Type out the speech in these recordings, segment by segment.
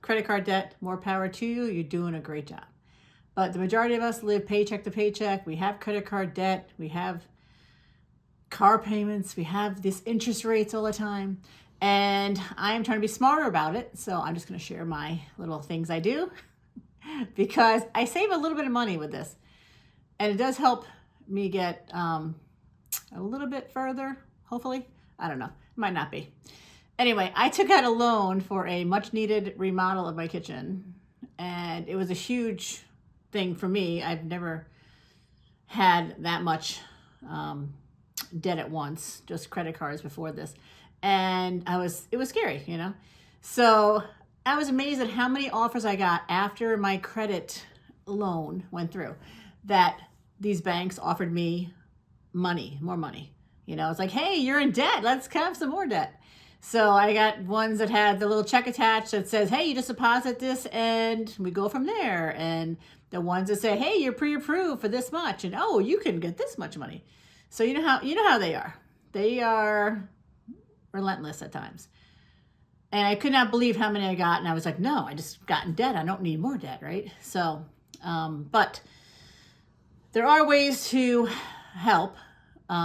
credit card debt, more power to you. You're doing a great job. But the majority of us live paycheck to paycheck. We have credit card debt. We have car payments. We have these interest rates all the time. And I'm trying to be smarter about it. So I'm just going to share my little things I do because I save a little bit of money with this. And it does help me get a little bit further, hopefully. I don't know. It might not be. Anyway, I took out a loan for a much needed remodel of my kitchen. And it was a huge thing for me. I've never had that much debt at once, just credit cards before this. And it was scary, you know? So I was amazed at how many offers I got after my credit loan went through, that these banks offered me money, more money. You know, it's like, hey, you're in debt. Let's have some more debt. So I got ones that had the little check attached that says, hey, you just deposit this and we go from there. And the ones that say, hey, you're pre-approved for this much. And oh, you can get this much money. So you know how they are. They are relentless at times. And I could not believe how many I got. And I was like, no, I just got in debt. I don't need more debt, right? So, but there are ways to help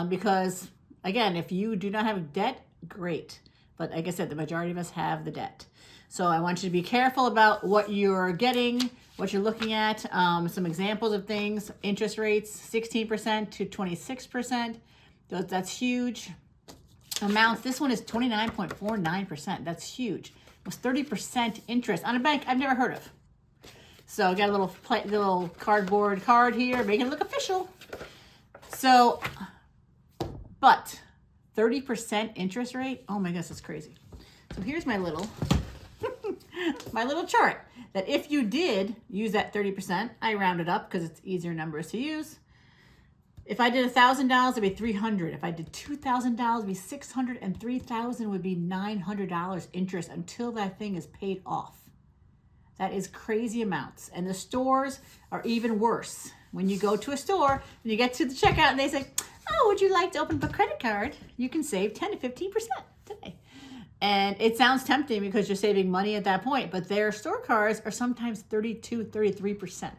because, again, if you do not have debt, great. But like I said, the majority of us have the debt. So I want you to be careful about what you're getting, what you're looking at. Some examples of things: interest rates, 16% to 26%. That's huge. Amounts, this one is 29.49%. That's huge. It was 30% interest on a bank I've never heard of. So I got a little cardboard card here, making it look official. So, but 30% interest rate, oh my gosh, that's crazy. So here's my little my little chart that if you did use that 30%, I rounded up because it's easier numbers to use. If I did $1,000, it'd be $300. If I did $2,000, it'd be $600, and $3,000 would be $900 interest until that thing is paid off. That is crazy amounts. And the stores are even worse. When you go to a store and you get to the checkout and they say, oh, would you like to open up a credit card? You can save 10 to 15% today. And it sounds tempting because you're saving money at that point, but their store cards are sometimes 32, 33%.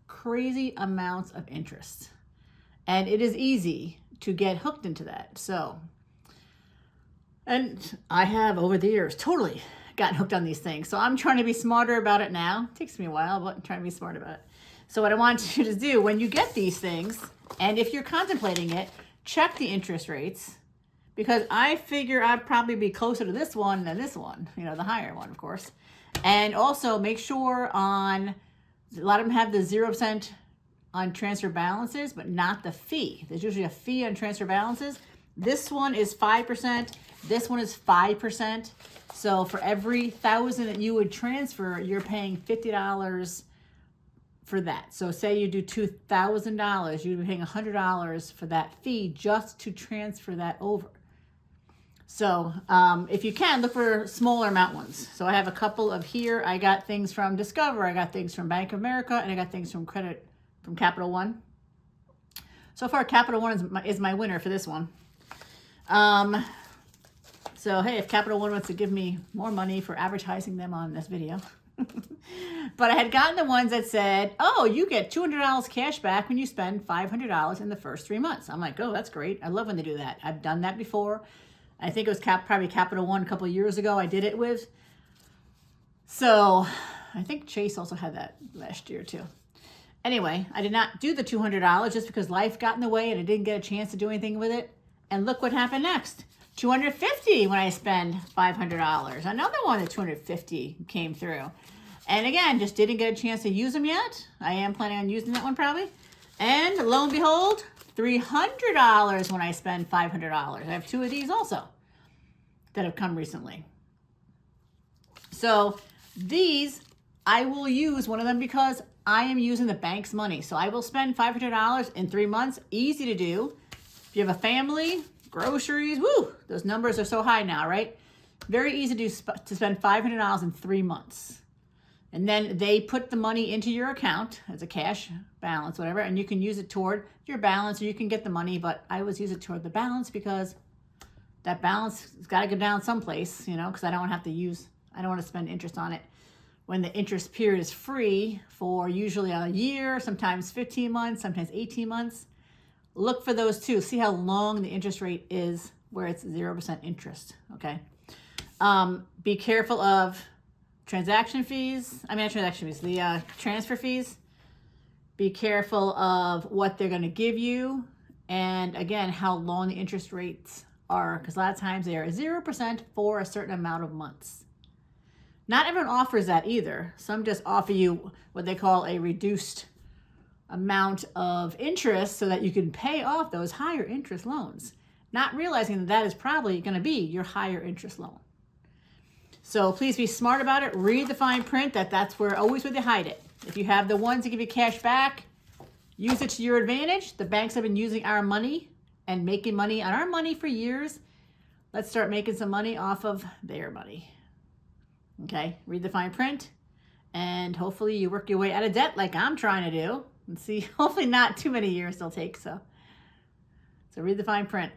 Crazy amounts of interest. And it is easy to get hooked into that. So, and I have over the years totally gotten hooked on these things. So I'm trying to be smarter about it now. It takes me a while, but I'm trying to be smart about it. So what I want you to do when you get these things, and if you're contemplating it, check the interest rates, because I figure I'd probably be closer to this one than this one, you know, the higher one, of course. And also make sure a lot of them have the 0% on transfer balances, but not the fee. There's usually a fee on transfer balances. This one is 5%. This one is 5%. So for every $1,000 that you would transfer, you're paying $50 for that. So say you do $2,000, you'd be paying $100 for that fee just to transfer that over. So if you can, look for smaller amount ones. So I have a couple of here. I got things from Discover. I got things from Bank of America, and I got things from Capital One. So far, Capital One is my winner for this one. So hey, if Capital One wants to give me more money for advertising them on this video. But I had gotten the ones that said, oh, you get $200 cash back when you spend $500 in the first 3 months. I'm like, oh, that's great. I love when they do that. I've done that before. I think it was probably Capital One a couple of years ago I did it with. So I think Chase also had that last year too. Anyway, I did not do the $200 just because life got in the way and I didn't get a chance to do anything with it. And look what happened next. $250 when I spend $500. Another one at $250 came through. And again, just didn't get a chance to use them yet. I am planning on using that one probably. And lo and behold, $300 when I spend $500. I have two of these also that have come recently. So these, I will use one of them because I am using the bank's money. So I will spend $500 in 3 months. Easy to do. If you have a family, groceries, woo, those numbers are so high now, right? Very easy to spend $500 in 3 months. And then they put the money into your account as a cash balance, whatever, and you can use it toward your balance or you can get the money, but I always use it toward the balance because that balance has got to go down someplace, you know, because I don't have to use I don't want to spend interest on it when the interest period is free for usually a year, sometimes 15 months, sometimes 18 months. Look for those too. See how long the interest rate is where it's 0% interest, okay? Be careful of transaction fees. The transfer fees. Be careful of what they're going to give you. And again, how long the interest rates are, because a lot of times they are 0% for a certain amount of months. Not everyone offers that either. Some just offer you what they call a reduced amount of interest so that you can pay off those higher interest loans, not realizing that that is probably going to be your higher interest loan. So please be smart about it. Read the fine print. That's always where they hide it. If you have the ones that give you cash back, use it to your advantage. The banks have been using our money and making money on our money for years. Let's start making some money off of their money. Okay, read the fine print, and hopefully you work your way out of debt like I'm trying to do. And see, hopefully not too many years they'll take. So read the fine print.